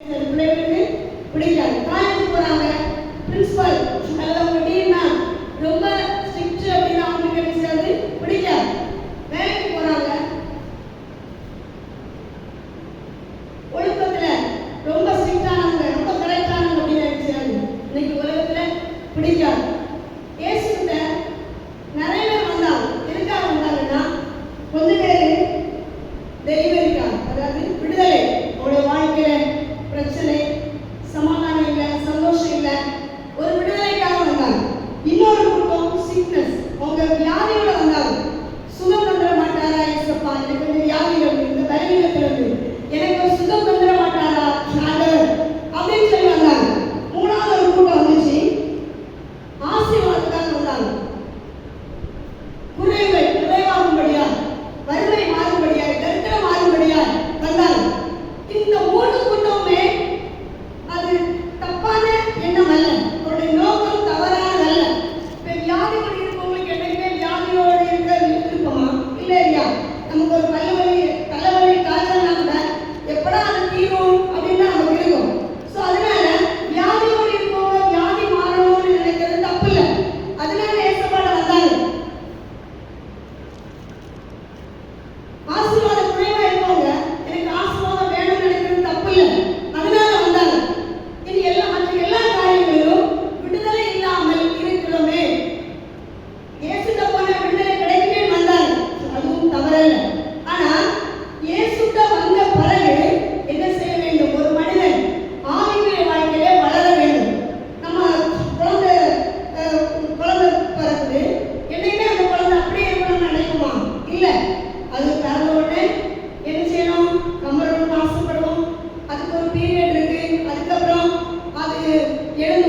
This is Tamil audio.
பிள்ளைகளுக்கு பிடிக்காது. காலேஜ் போறாங்க, பிரின்சிபல் அவங்க டீன்னா ரொம்ப ஸ்ட்ரிக்ட் அப்படின்னு அவங்களுக்கு நினைச்சாது பிடிக்காது. வேலைக்கு போறாங்க, ஒழுக்கத்துல ரொம்ப ஸ்ட்ரிக்டானவங்க, ரொம்ப கரெக்டானவங்க அப்படின்னு நினைச்சாது இன்னைக்கு உலகத்துல பிடிக்காது. இயேசுகிட்ட நிறைய பேர் வந்தாங்க. எதுக்காக வந்தாங்கன்னா கொஞ்ச பேர் தெய்வீகம், அதாவது விடுதலை, அவருடைய வாழ்க்கையில பிரச்சனை, சமாதானம் இல்லை, சந்தோஷம் இல்லை, ஒரு விடுதலைக்காக வந்தாங்க. இன்னொரு கூட்டம் சிக்னஸ், அவங்க வியாதியோட வந்தாங்க. சுகம் தந்துட மாட்டாரா ஏசப்பா, எனக்கு வந்து வியாதிகள், இந்த பலவீனத்துல இருந்து எனக்கு ஒரு சுகம் தந்துட மாட்டாரா அப்படின்னு சொல்லி வந்தாங்க. மூணாவது ஒரு கூட்டம் வந்துச்சு, ஆசீர்வாதத்துக்காக வந்தாங்க. குறைகள் நிறைவாகும்படியா, வறுமை மாறும்படியா, தரித்திரம் மாறும்படியா வந்தாங்க. இந்த மூணு கூட்டமுமே அது தப்பான எண்ணம் அல்ல, அவருடைய நோக்கம் தவறானதல்ல. இப்ப வியாதியோடு இருக்கவங்களுக்கு என்னைக்குமே வியாதியோடு இருக்க விருப்பமா இல்லை இல்லையா? நமக்கு ஒரு தலைவலி காய்ச்சல்னா கூட எப்படா அது தீரும் அப்படின்னு தான் நமக்கு இருக்கும். ஸோ அதனால வியாதியோடு இருக்கவங்க வியாதி மாறணும்னு நினைக்கிறது தப்பு இல்லை. அதனால ஏசப்பாட வந்தாங்க. ஆசீர்வாதம் குறைவா இருக்கவங்க எனக்கு ஆசீர்வாதம் வேணும்னு நினைக்கிறது தப்பு இல்லை. அதனால வந்தாங்க. இது மற்ற எல்லா காரியங்களிலும் விடுதலை இல்லாமல் இருக்கிறோமே, இயேசுட்ட போன விடுதலை கிடைக்குமே வந்தாங்க, அதுவும் தவறல்ல. ஆனா இயேசுட்ட வந்த பிறகு என்ன செய்ய வேண்டும்? ஒரு மனிதன் ஆவிக்குரிய வாழ்க்கையிலே வளர வேண்டும். நம்ம குழந்தை பிறகுது, என்னைக்குமே அந்த குழந்தை அப்படியே இருக்கணும்னு நினைக்குமா? இல்லை. அது பிறந்த உடனே என்ன செய்யணும்? கம்பரணும், ஆசைப்படுவோம். அதுக்கு ஒரு பீரியட் இருக்கு. அதுக்கப்புறம் அது எழுந்து